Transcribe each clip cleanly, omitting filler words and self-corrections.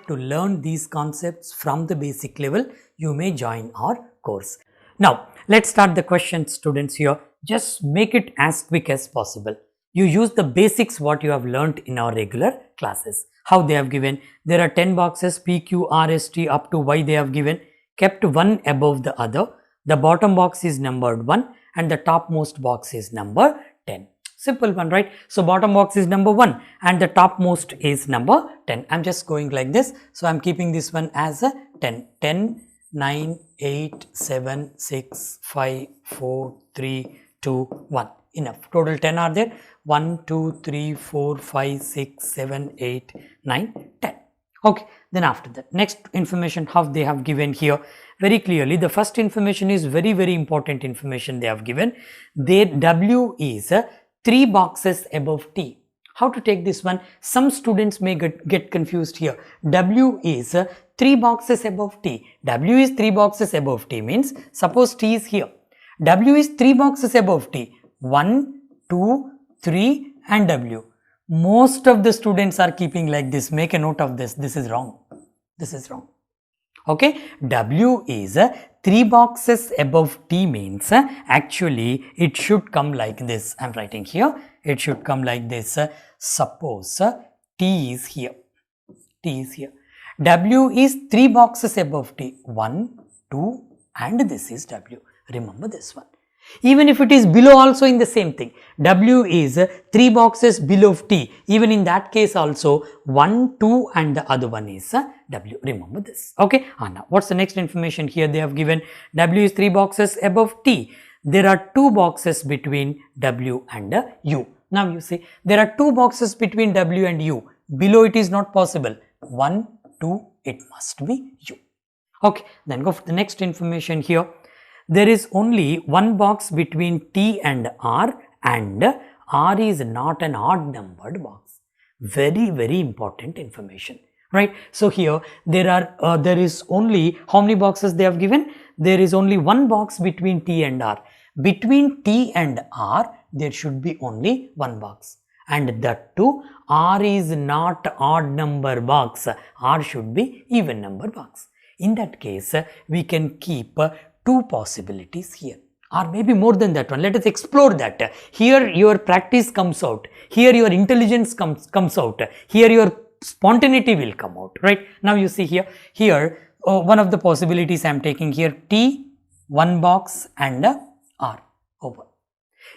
To learn these concepts from the basic level, you may join our course. Now, let's start the question, students. Here, just make it as quick as possible. You use the basics what you have learnt in our regular classes. How they have given, there are 10 boxes P, Q, R, S, T up to Y they have given, kept one above the other. The bottom box is numbered 1 and the topmost box is number 10. Simple one, right? So, bottom box is number 1 and the topmost is number 10. I am just going like this. So, I am keeping this one as a 10. 10, 9, 8, 7, 6, 5, 4, 3, 2, 1. Enough. Total 10 are there. 1, 2, 3, 4, 5, 6, 7, 8, 9, 10. Okay. Then after that, next information how they have given here. Very clearly, the first information is very, very important information they have given. Their W is 3 boxes above T. How to take this one? Some students may get confused here. W is 3 boxes above T. W is 3 boxes above T means suppose T is here. W is 3 boxes above T. 1, 2, 3 and W. Most of the students are keeping like this. Make a note of this. This is wrong. This is wrong. Okay, W is 3 boxes above T means actually it should come like this. I am writing here. It should come like this. Suppose T is here. T is here. W is 3 boxes above T. 1, 2 and this is W. Remember this one. Even if it is below also in the same thing. W is 3 boxes below T. Even in that case also 1, 2 and the other one is W. Remember this. Okay. Now what's the next information here they have given? W is 3 boxes above T. There are 2 boxes between W and U. Now you see there are 2 boxes between W and U. Below it is not possible. 1, 2 it must be U. Okay. Then go for the next information here. There is only one box between T and R is not an odd numbered box. Very, very important information, right? So here there is only how many boxes they have given? There is only one box between T and R. Between T and R, there should be only one box. And that too, R is not odd number box. R should be even number box. In that case, we can keep 2 possibilities here or maybe more than that one. Let us explore that. Here your practice comes out. Here your intelligence comes out. Here your spontaneity will come out, right? Now you see here one of the possibilities I am taking here T, 1 box and R over.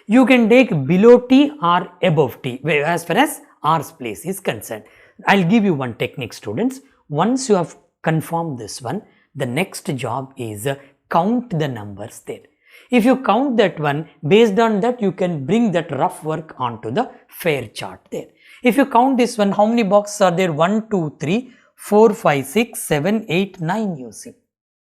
You can take below T or above T as far as R's place is concerned. I will give you one technique, students. Once you have confirmed this one, the next job is count the numbers there. If you count that one, based on that you can bring that rough work onto the fair chart there. If you count this one, how many boxes are there? 1, 2, 3, 4, 5, 6, 7, 8, 9 you see.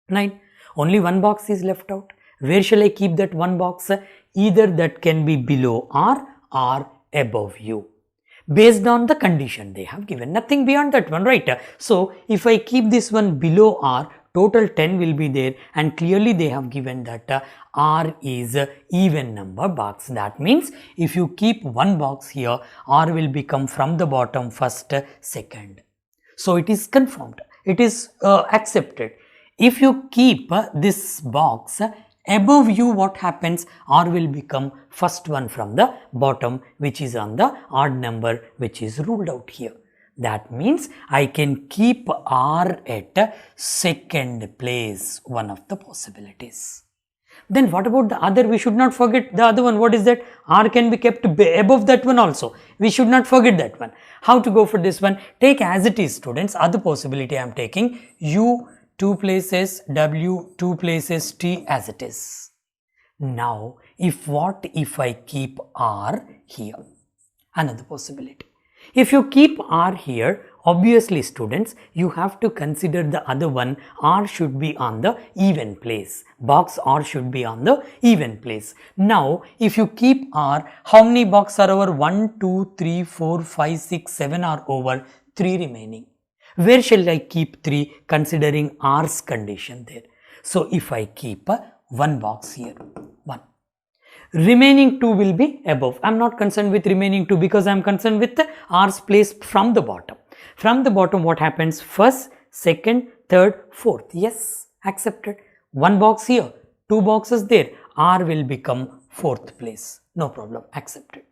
9. Only one box is left out. Where shall I keep that one box? Either that can be below R or above U. Based on the condition they have given. Nothing beyond that one, right? So, if I keep this one below R, total 10 will be there and clearly they have given that R is even number box. That means if you keep one box here, R will become from the bottom first, second. So it is confirmed. It is accepted. If you keep this box above U, what happens? R will become first one from the bottom which is on the odd number which is ruled out here. That means I can keep R at second place, one of the possibilities. Then what about the other? We should not forget the other one. What is that? R can be kept above that one also. We should not forget that one. How to go for this one? Take as it is, students. Other possibility I am taking U 2 places, W 2 places, T as it is. Now, if I keep R here? Another possibility. If you keep R here, obviously students, you have to consider the other one. R should be on the even place. Box R should be on the even place. Now, if you keep R, how many boxes are over? 1, 2, 3, 4, 5, 6, 7 are over, 3 remaining. Where shall I keep 3 considering R's condition there? So, if I keep one box here, 1. Remaining 2 will be above. I am not concerned with remaining 2 because I am concerned with the r's place from the bottom. From the bottom, what happens? First, second, third, fourth. Yes, accepted. One box here, two boxes there. R will become fourth place. No problem, accepted.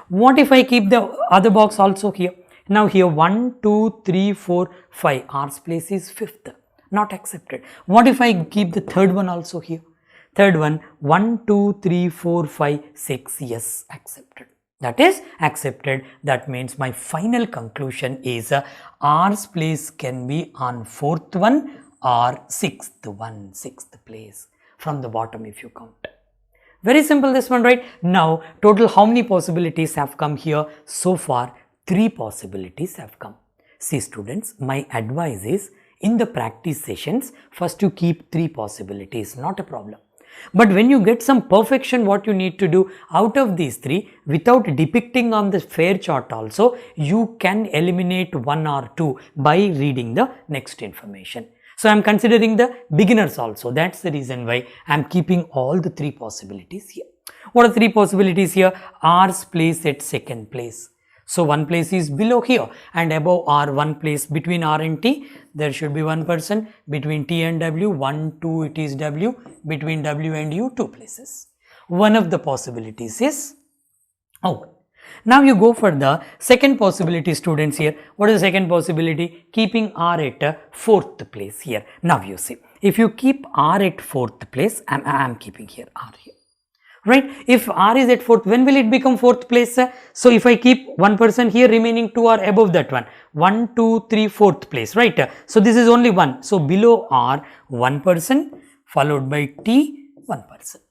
What if I keep the other box also here? Now here 1, 2, 3, 4, 5. R's place is fifth. Not accepted. What if I keep the third one also here? Third one 1, 2, 3, 4, 5, 6. Yes, accepted. That is accepted. That means my final conclusion is R's place can be on fourth one or sixth one, sixth place from the bottom if you count. Very simple this one, right? Now total how many possibilities have come here? So far 3 possibilities have come. See students, my advice is in the practice sessions first you keep 3 possibilities, not a problem. But when you get some perfection, what you need to do out of these 3 without depicting on the fair chart also, you can eliminate 1 or 2 by reading the next information. So I am considering the beginners also. That's the reason why I am keeping all the 3 possibilities here. What are 3 possibilities here? R's place at second place. So one place is below here and above R, one place between R and T, there should be one person. Between T and W, 1, 2 it is W. Between W and U, 2 places. One of the possibilities is out. Now you go for the second possibility, students. Here what is the second possibility? Keeping R at fourth place here. Now you see, if you keep R at fourth place, I am keeping here R here, right? If R is at fourth, when will it become fourth place? So if I keep one person here, remaining 2 are above that one. 1, 2, 3, fourth place, right? So this is only 1. So below R, 1 person, followed by T, 1 person.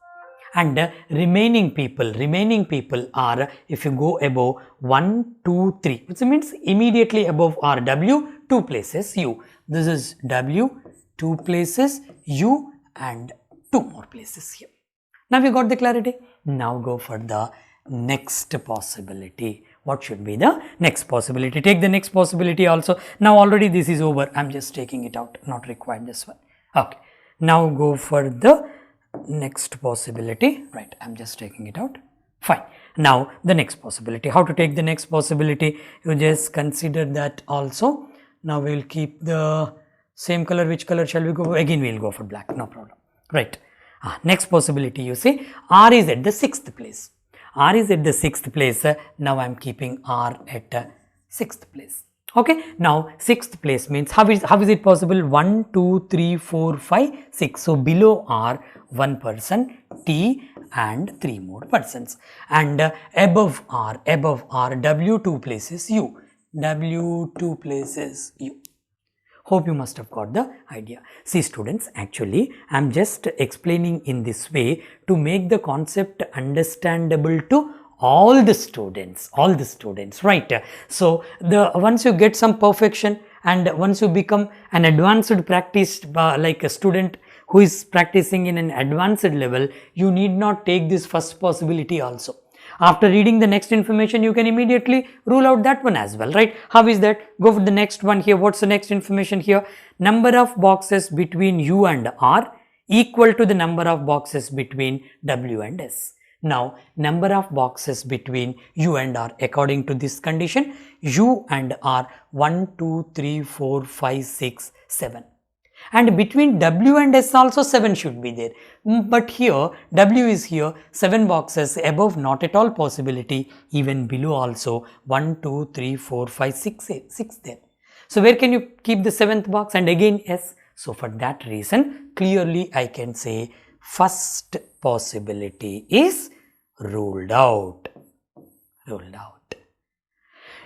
And remaining people are, if you go above 1, 2, 3, which means immediately above R, W, 2 places, U. This is W, 2 places, U, and 2 more places here. Now we got the clarity. Now go for the next possibility. What should be the next possibility? Take the next possibility also. Now already this is over. I am just taking it out. Not required this one. Okay. Now go for the next possibility. Right. I am just taking it out. Fine. Now the next possibility. How to take the next possibility? You just consider that also. Now we will keep the same color. Which color shall we go? Again we will go for black. No problem. Right. Next possibility, you see, R is at the 6th place. R is at the 6th place. Now I am keeping R at 6th place. Okay. Now 6th place means how is it possible? 1, 2, 3, 4, 5, 6. So below R, 1 person, T, and 3 more persons. And above R, W 2 places, U. W 2 places, U. Hope you must have got the idea. See students, actually I am just explaining in this way to make the concept understandable to all the students, right? So once you get some perfection and once you become an advanced practice, like a student who is practicing in an advanced level, you need not take this first possibility also. After reading the next information, you can immediately rule out that one as well, right? How is that? Go for the next one here. What's the next information here? Number of boxes between U and R equal to the number of boxes between W and S. Now, number of boxes between U and R according to this condition, U and R 1, 2, 3, 4, 5, 6, 7. And between W and S also 7 should be there. But here W is here, 7 boxes, above not at all possibility, even below also 1, 2, 3, 4, 5, 6 there. So where can you keep the 7th box? And again S. So for that reason, clearly I can say first possibility is ruled out.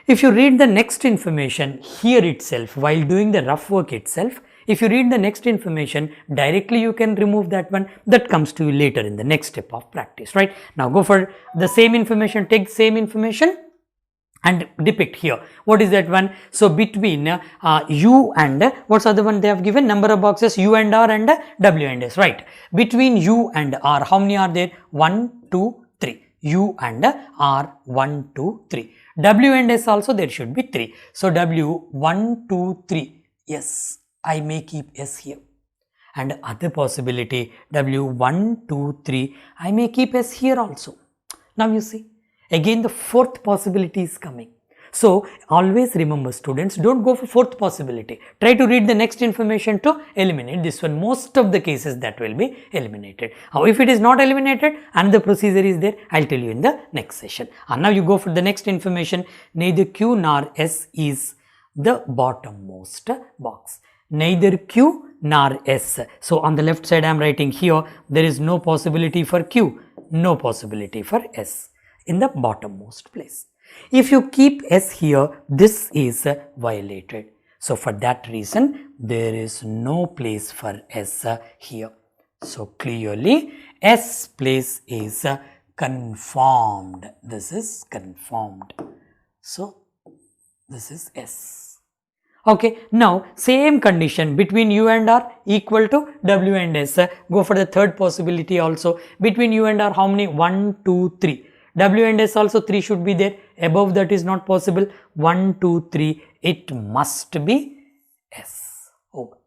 If you read the next information here itself, while doing the rough work itself, if you read the next information, directly you can remove that one. That comes to you later in the next step of practice, right? Now go for the same information, take the same information and depict here. What is that one? So between U and, what's the other one they have given? Number of boxes U and R and W and S, right? Between U and R, how many are there? 1, 2, 3. U and R, 1, 2, 3. W and S also there should be 3. So W, 1, 2, 3. Yes. I may keep S here. And other possibility W1, 2, 3, I may keep S here also. Now you see, again the fourth possibility is coming. So always remember students, don't go for fourth possibility. Try to read the next information to eliminate this one. Most of the cases that will be eliminated. How if it is not eliminated, another procedure is there. I'll tell you in the next session. And now you go for the next information. Neither Q nor S is the bottommost box. Neither Q nor S. So on the left side I am writing here, there is no possibility for Q, no possibility for S in the bottommost place. If you keep S here, this is violated. So for that reason, there is no place for S here. So clearly, S place is conformed. This is conformed. So this is S. Okay, now same condition between U and R equal to W and S. Go for the third possibility also. Between U and R, how many? 1, 2, 3. W and S also 3 should be there. Above that is not possible. 1, 2, 3. It must be S. Over.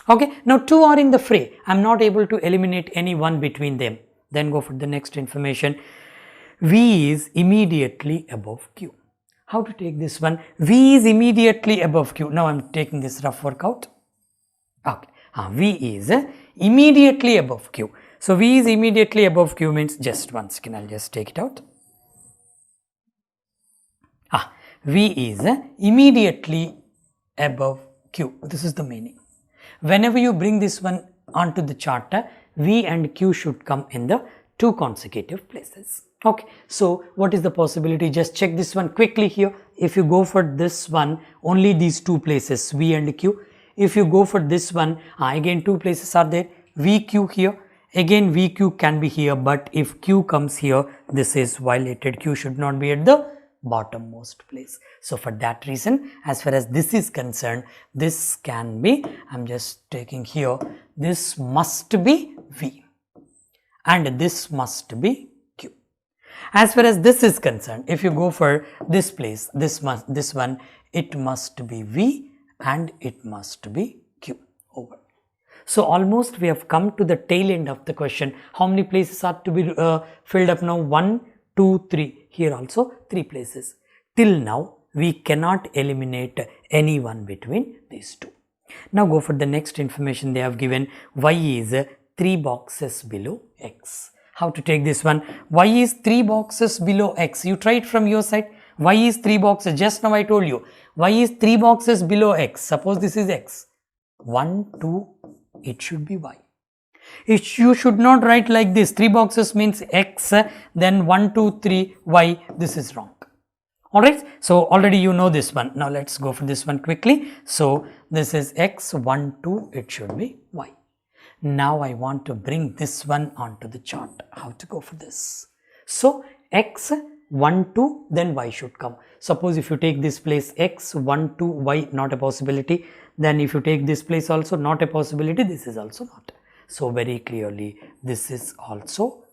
Okay. Now 2 are in the fray. I am not able to eliminate any one between them. Then go for the next information. V is immediately above Q. How to take this one? V is immediately above Q. Now I am taking this rough workout. Okay. V is immediately above Q. So V is immediately above Q means just one second, I'll just take it out. V is immediately above Q. This is the meaning. Whenever you bring this one onto the chart, V and Q should come in the 2 consecutive places. Okay. So what is the possibility? Just check this one quickly here. If you go for this one, only these 2 places, V and Q. If you go for this one, again 2 places are there, VQ here. Again VQ can be here, but if Q comes here, this is violated. Q should not be at the bottommost place. So for that reason, as far as this is concerned, this can be, I am just taking here, this must be V and this must be Q. As far as this is concerned, if you go for this place, this one, it must be V and it must be Q. Over. So almost we have come to the tail end of the question. How many places are to be filled up now? 1, 2, 3. Here also 3 places. Till now we cannot eliminate any one between these 2. Now go for the next information they have given. Y is 3 boxes below X. How to take this one? Y is 3 boxes below X. You try it from your side. Y is 3 boxes. Just now I told you. Y is 3 boxes below X. Suppose this is X. 1, 2, it should be Y. You should not write like this. 3 boxes means X, then 1, 2, 3, Y. This is wrong. Alright. So already you know this one. Now let's go for this one quickly. So this is X, 1, 2, it should be Y. Now I want to bring this one onto the chart. How to go for this? So X, 1, 2, then Y should come. Suppose if you take this place X, 1, 2, Y, not a possibility. Then if you take this place also not a possibility, this is also not. So very clearly this is also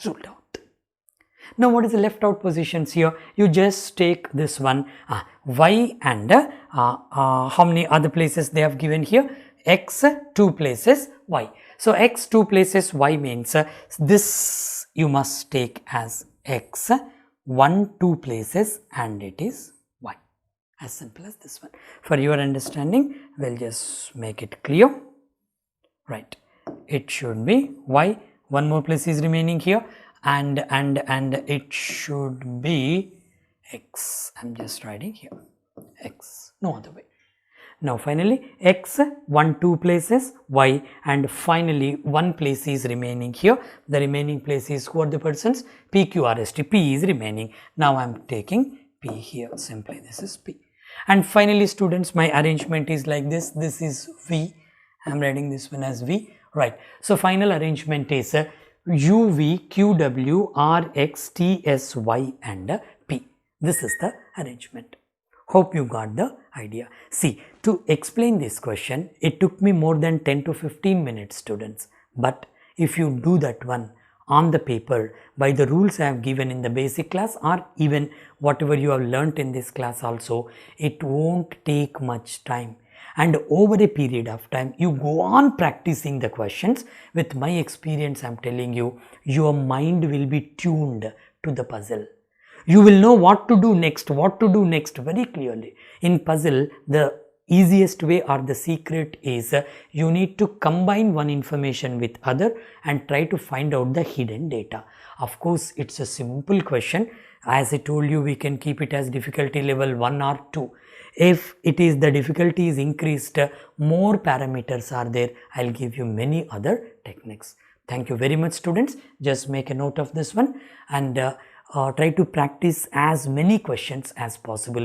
ruled out. Now what is the left out positions here? You just take this one Y and how many other places they have given here? X 2 places Y. So X 2 places Y means this you must take as X 1 2 places and it is Y. As simple as this one. For your understanding, we'll just make it clear. Right. It should be Y. One more place is remaining here, and it should be X. I'm just writing here X. No other way. Now finally X 1 2 places Y, and finally one place is remaining here. The remaining place is who are the persons? P Q R S T. P is remaining. Now I'm taking P here. Simply this is P. And finally students, my arrangement is like this. This is V. I'm writing this one as V. Right. So final arrangement is U V Q W R X T S Y and P. This is the arrangement. Hope you got the idea. See, to explain this question, it took me more than 10 to 15 minutes, students. But if you do that one on the paper by the rules I have given in the basic class, or even whatever you have learnt in this class also, it won't take much time. and over a period of time you go on practicing the questions. With my experience, I'm telling you, your mind will be tuned to the puzzle. You will know what to do next very clearly. In puzzle, the easiest way or the secret is you need to combine one information with other and try to find out the hidden data. Of course, it's a simple question. As I told you, we can keep it as difficulty level 1 or 2. If it is the difficulty is increased, more parameters are there, I'll give you many other techniques. Thank you very much, students. Just make a note of this one and try to practice as many questions as possible.